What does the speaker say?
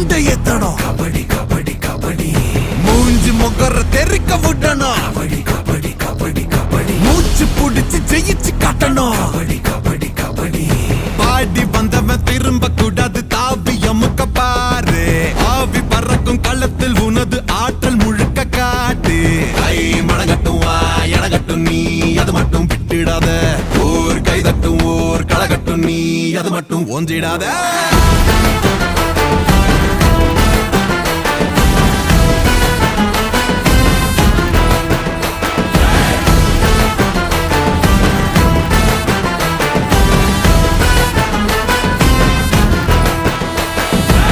மண்டையேத்தணும். கபடி கபடி கபடி மூஞ்சி முகர தெரிக்க விடணும். கபடி கபடி கபடி கபடி மூச்சு புடிச்சு ஜெயிச்சு காட்டணும். கபடி கபடி கபடி பாடி வந்தவன் திரும்ப கூடாது, தாவி அமுக்க பாரு. ஆவி பறக்கும் களத்தில் உனது ஆற்றல் முழுக்க காட்டு. கை மடங்கட்டும் வா எடகட்டும் நீ அது மட்டும் விட்டுடாத. ஊர் கைதட்டும் ஊர் களகட்டும் நீ அது மட்டும் ஒன்றிடாத.